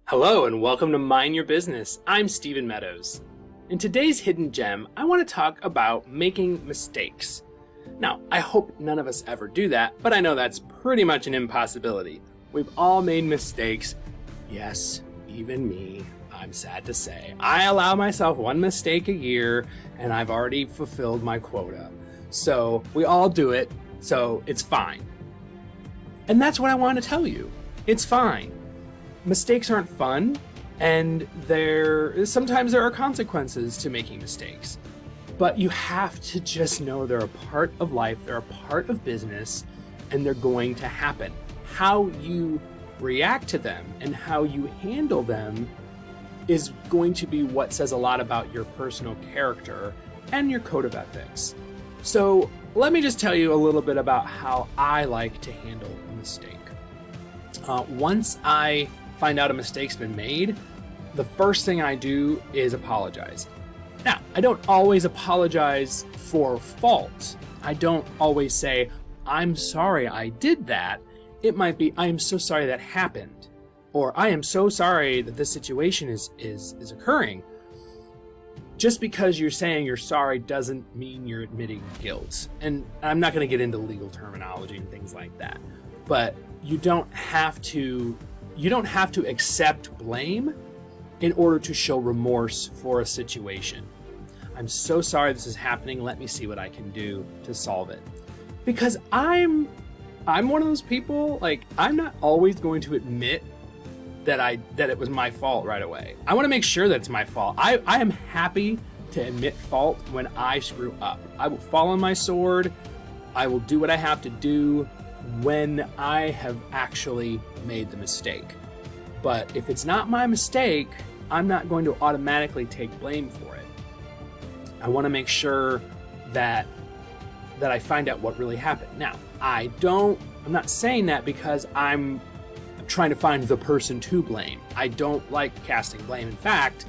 Hello and welcome to Mind Your Business. I'm Stephen Meadows. In today's Hidden Gem, I want to talk about making mistakes. Now, I hope none of us ever do that, but I know that's pretty much an impossibility. We've all made mistakes. Yes, even me, I'm sad to say. I allow myself one mistake a year, and I've already fulfilled my quota. So we all do it, so it's fine. And that's what I want to tell you. It's fine. Mistakes aren't fun, and sometimes there are consequences to making mistakes. But you have to just know they're a part of life, they're a part of business, and they're going to happen. How you react to them and how you handle them is going to be what says a lot about your personal character and your code of ethics. So let me just tell you a little bit about how I like to handle a mistake. Once I find out a mistake's been made, the first thing I do is apologize. Now, I don't always apologize for fault. I don't always say, I'm sorry I did that. It might be, I am so sorry that happened. Or I am so sorry that this situation is occurring. Just because you're saying you're sorry doesn't mean you're admitting guilt. And I'm not going to get into legal terminology and things like that. But you don't have to accept blame in order to show remorse for a situation. I'm so sorry this is happening. Let me see what I can do to solve it. Because I'm one of those people, like, I'm not always going to admit that it was my fault right away. I want to make sure that it's my fault. I am happy to admit fault when I screw up. I will fall on my sword. I will do what I have to do when I have actually made the mistake. But if it's not my mistake, I'm not going to automatically take blame for it. I want to make sure that I find out what really happened. Now, I'm not saying that because I'm trying to find the person to blame. I don't like casting blame. In fact,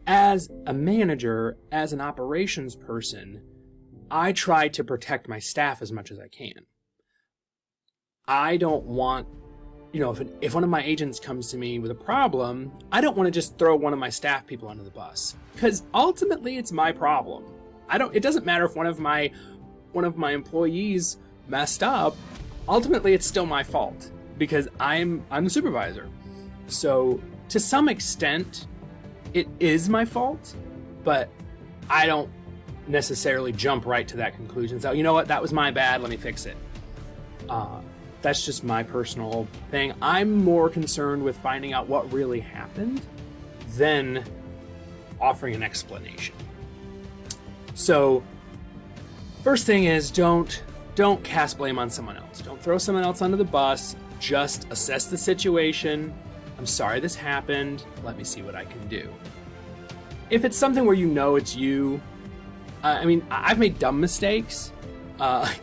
as a manager, as an operations person, I try to protect my staff as much as I can. I don't want, if one of my agents comes to me with a problem, I don't want to just throw one of my staff people under the bus, because ultimately it's my problem. It doesn't matter if one of my employees messed up. Ultimately, it's still my fault because I'm the supervisor. So to some extent, it is my fault, but I don't necessarily jump right to that conclusion. So, you know what? That was my bad. Let me fix it. That's just my personal thing. I'm more concerned with finding out what really happened than offering an explanation. So, first thing is don't cast blame on someone else. Don't throw someone else under the bus. Just assess the situation. I'm sorry this happened. Let me see what I can do. If it's something where you know it's you, I've made dumb mistakes.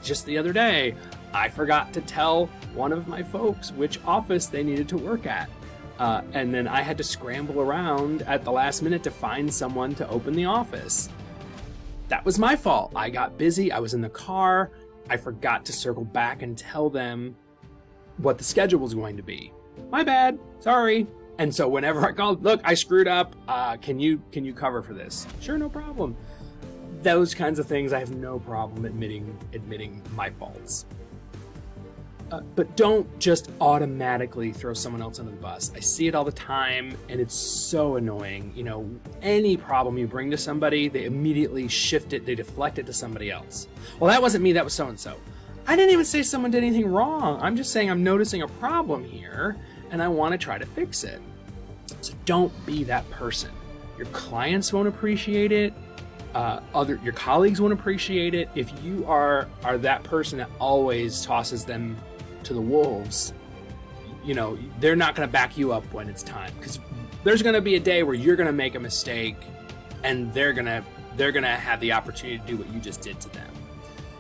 Just the other day, I forgot to tell one of my folks which office they needed to work at. And then I had to scramble around at the last minute to find someone to open the office. That was my fault. I got busy. I was in the car. I forgot to circle back and tell them what the schedule was going to be. My bad. Sorry. And so whenever I called, look, I screwed up. Can you cover for this? Sure, no problem. Those kinds of things, I have no problem admitting my faults. But don't just automatically throw someone else under the bus. I see it all the time, and it's so annoying. Any problem you bring to somebody, they immediately shift it, they deflect it to somebody else. Well, that wasn't me, that was so-and-so. I didn't even say someone did anything wrong. I'm just saying I'm noticing a problem here, and I want to try to fix it. So don't be that person. Your clients won't appreciate it. Your colleagues won't appreciate it. If you are that person that always tosses them to the wolves, they're not going to back you up when it's time, because there's going to be a day where you're going to make a mistake and they're going to have the opportunity to do what you just did to them.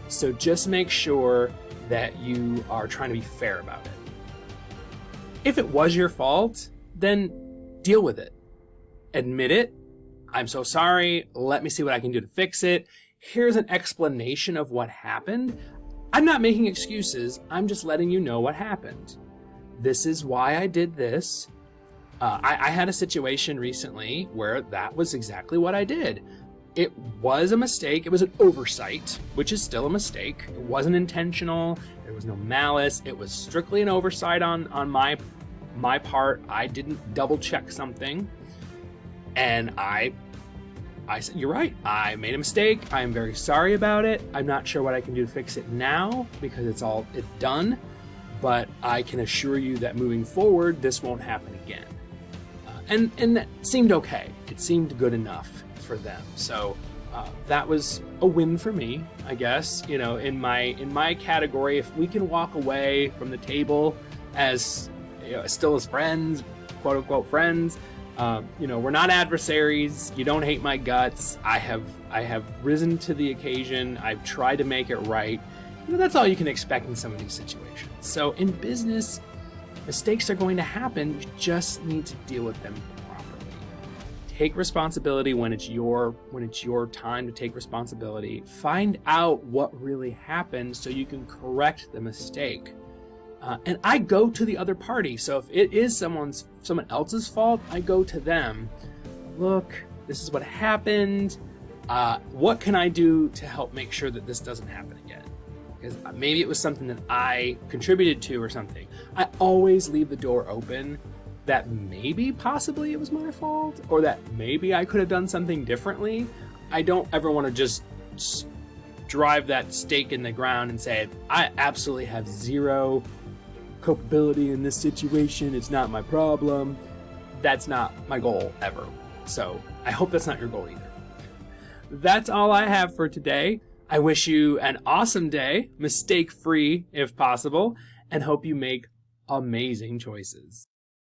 So just make sure that you are trying to be fair about it. If it was your fault, then deal with it. Admit it. I'm so sorry. Let me see what I can do to fix it. Here's an explanation of what happened. I'm not making excuses. I'm just letting you know what happened. This is why I did this. I had a situation recently where that was exactly what I did. It was a mistake. It was an oversight, which is still a mistake. It wasn't intentional. There was no malice. It was strictly an oversight on my part. I didn't double check something, and I said, "You're right. I made a mistake. I am very sorry about it. I'm not sure what I can do to fix it now because it's done, but I can assure you that moving forward, this won't happen again." And that seemed okay. It seemed good enough for them. So that was a win for me, I guess. You know, in my category, if we can walk away from the table as, you know, still as friends, quote unquote friends. You know, we're not adversaries. You don't hate my guts. I have risen to the occasion. I've tried to make it right. You know, that's all you can expect in some of these situations. So in business, mistakes are going to happen. You just need to deal with them properly. Take responsibility when it's your time to take responsibility. Find out what really happened so you can correct the mistake. And I go to the other party. So if it is someone else's fault, I go to them. Look, this is what happened. What can I do to help make sure that this doesn't happen again? Because maybe it was something that I contributed to or something. I always leave the door open that maybe possibly it was my fault, or that maybe I could have done something differently. I don't ever want to just drive that stake in the ground and say, I absolutely have zero culpability in this situation. It's not my problem. That's not my goal ever. So I hope that's not your goal either. That's all I have for today. I wish you an awesome day, mistake-free if possible, and hope you make amazing choices.